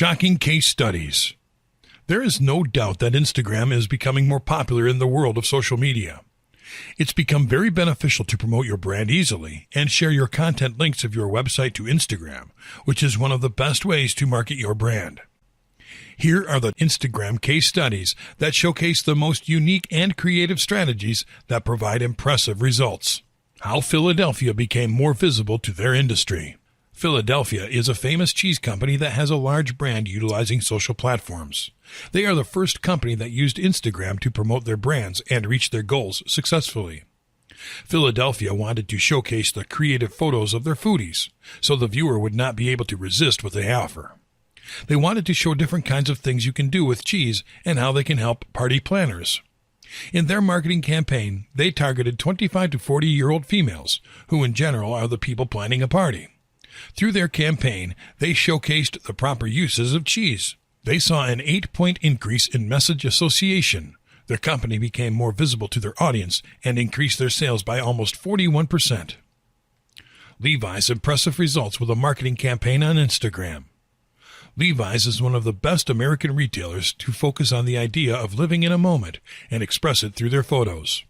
Shocking case studies. There is no doubt that Instagram is becoming more popular in the world of social media. It's become very beneficial to promote your brand easily and share your content links of your website to Instagram, which is one of the best ways to market your brand. Here are the Instagram case studies that showcase the most unique and creative strategies that provide impressive results. How Philadelphia became more visible to their industry. Philadelphia is a famous cheese company that has a large brand utilizing social platforms. They are the first company that used Instagram to promote their brands and reach their goals successfully. Philadelphia wanted to showcase the creative photos of their foodies, so the viewer would not be able to resist what they offer. They wanted to show different kinds of things you can do with cheese and how they can help party planners. In their marketing campaign, they targeted 25 to 40-year-old females, who in general are the people planning a party. Through their campaign, they showcased the proper uses of cheese. They saw an 8-point increase in message association. Their company became more visible to their audience and increased their sales by almost 41%. Levi's impressive results with a marketing campaign on Instagram. Levi's is one of the best American retailers to focus on the idea of living in a moment and express it through their photos.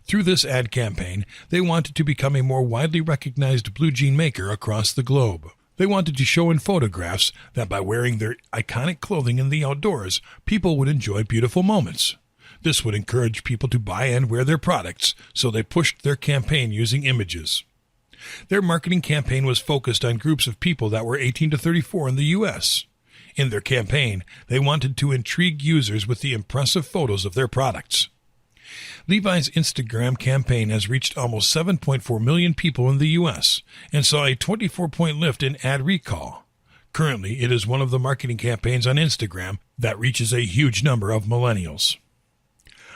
Through this ad campaign, they wanted to become a more widely recognized blue jean maker across the globe. They wanted to show in photographs that by wearing their iconic clothing in the outdoors, people would enjoy beautiful moments. This would encourage people to buy and wear their products, so they pushed their campaign using images. Their marketing campaign was focused on groups of people that were 18 to 34 in the U.S. In their campaign, they wanted to intrigue users with the impressive photos of their products. Levi's Instagram campaign has reached almost 7.4 million people in the U.S. and saw a 24-point lift in ad recall. Currently, it is one of the marketing campaigns on Instagram that reaches a huge number of millennials.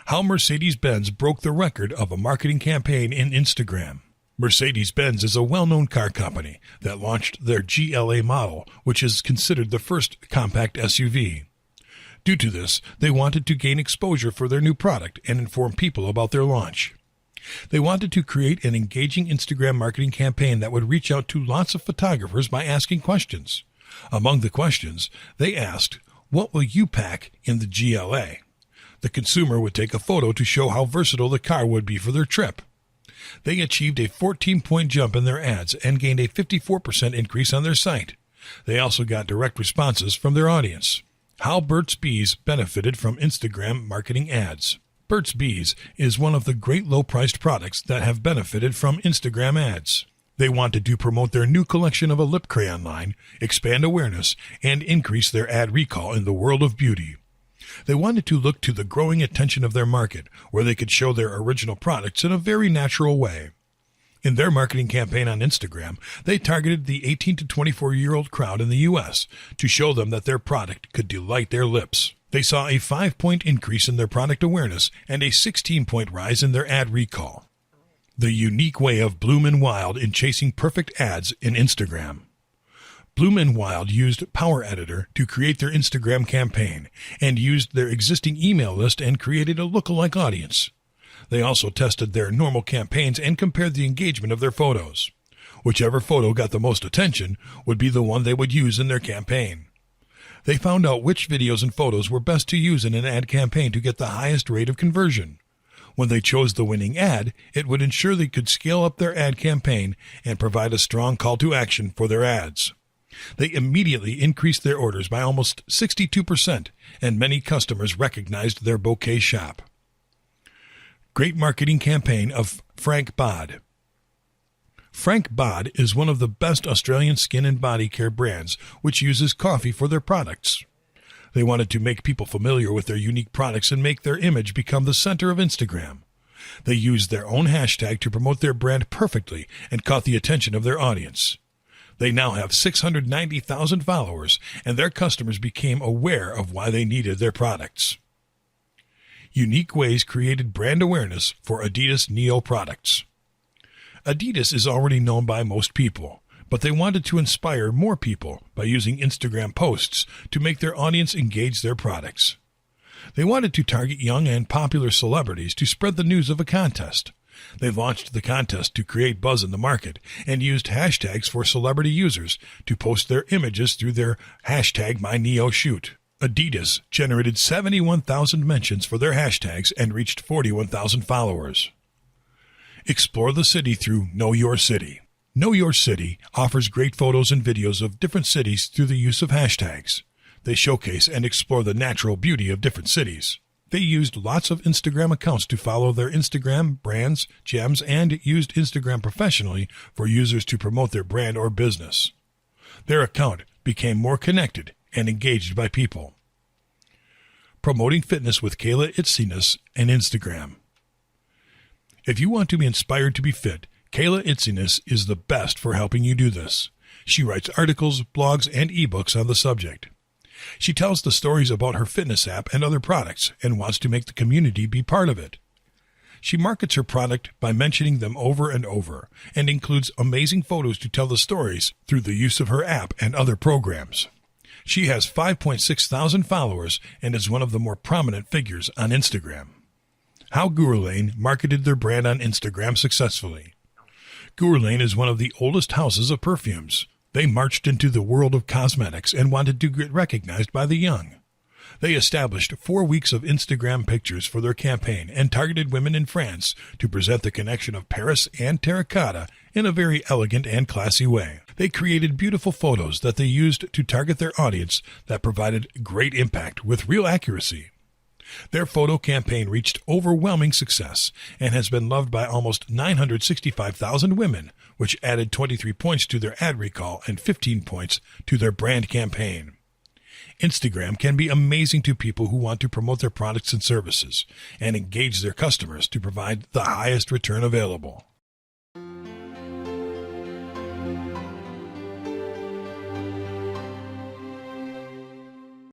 How Mercedes-Benz broke the record of a marketing campaign in Instagram. Mercedes-Benz is a well-known car company that launched their GLA model, which is considered the first compact SUV. Due to this, they wanted to gain exposure for their new product and inform people about their launch. They wanted to create an engaging Instagram marketing campaign that would reach out to lots of photographers by asking questions. Among the questions, they asked, "What will you pack in the GLA?" The consumer would take a photo to show how versatile the car would be for their trip. They achieved a 14-point jump in their ads and gained a 54% increase on their site. They also got direct responses from their audience. How Burt's Bees benefited from Instagram marketing ads. Burt's Bees is one of the great low-priced products that have benefited from Instagram ads. They wanted to promote their new collection of a lip crayon line, expand awareness, and increase their ad recall in the world of beauty. They wanted to look to the growing attention of their market, where they could show their original products in a very natural way. In their marketing campaign on Instagram, they targeted the 18 to 24-year-old crowd in the U.S. to show them that their product could delight their lips. They saw a 5-point increase in their product awareness and a 16-point rise in their ad recall. The unique way of Bloom & Wild in chasing perfect ads in Instagram. Bloom & Wild used Power Editor to create their Instagram campaign and used their existing email list and created a lookalike audience. They also tested their normal campaigns and compared the engagement of their photos. Whichever photo got the most attention would be the one they would use in their campaign. They found out which videos and photos were best to use in an ad campaign to get the highest rate of conversion. When they chose the winning ad, it would ensure they could scale up their ad campaign and provide a strong call to action for their ads. They immediately increased their orders by almost 62%, and many customers recognized their bouquet shop. Great marketing campaign of Frank Bod. Frank Bod is one of the best Australian skin and body care brands which uses coffee for their products. They wanted to make people familiar with their unique products and make their image become the center of Instagram. They used their own hashtag to promote their brand perfectly and caught the attention of their audience. They now have 690,000 followers, and their customers became aware of why they needed their products. Unique ways created brand awareness for Adidas Neo products. Adidas is already known by most people, but they wanted to inspire more people by using Instagram posts to make their audience engage their products. They wanted to target young and popular celebrities to spread the news of a contest. They launched the contest to create buzz in the market and used hashtags for celebrity users to post their images through their hashtag MyNeoShoot. Adidas generated 71,000 mentions for their hashtags and reached 41,000 followers. Explore the city through Know Your City. Know Your City offers great photos and videos of different cities through the use of hashtags. They showcase and explore the natural beauty of different cities. They used lots of Instagram accounts to follow their Instagram, brands, gems, and used Instagram professionally for users to promote their brand or business. Their account became more connected and engaged by people. Promoting fitness with Kayla Itziness and Instagram. If you want to be inspired to be fit, Kayla Itziness is the best for helping you do this. She writes articles, blogs, and ebooks on the subject. She tells the stories about her fitness app and other products and wants to make the community be part of it. She markets her product by mentioning them over and over and includes amazing photos to tell the stories through the use of her app and other programs. She has 5.6 thousand followers and is one of the more prominent figures on Instagram. How Guerlain marketed their brand on Instagram successfully. Guerlain is one of the oldest houses of perfumes. They marched into the world of cosmetics and wanted to get recognized by the young. They established 4 weeks of Instagram pictures for their campaign and targeted women in France to present the connection of Paris and terracotta in a very elegant and classy way. They created beautiful photos that they used to target their audience that provided great impact with real accuracy. Their photo campaign reached overwhelming success and has been loved by almost 965,000 women, which added 23 points to their ad recall and 15 points to their brand campaign. Instagram can be amazing to people who want to promote their products and services and engage their customers to provide the highest return available.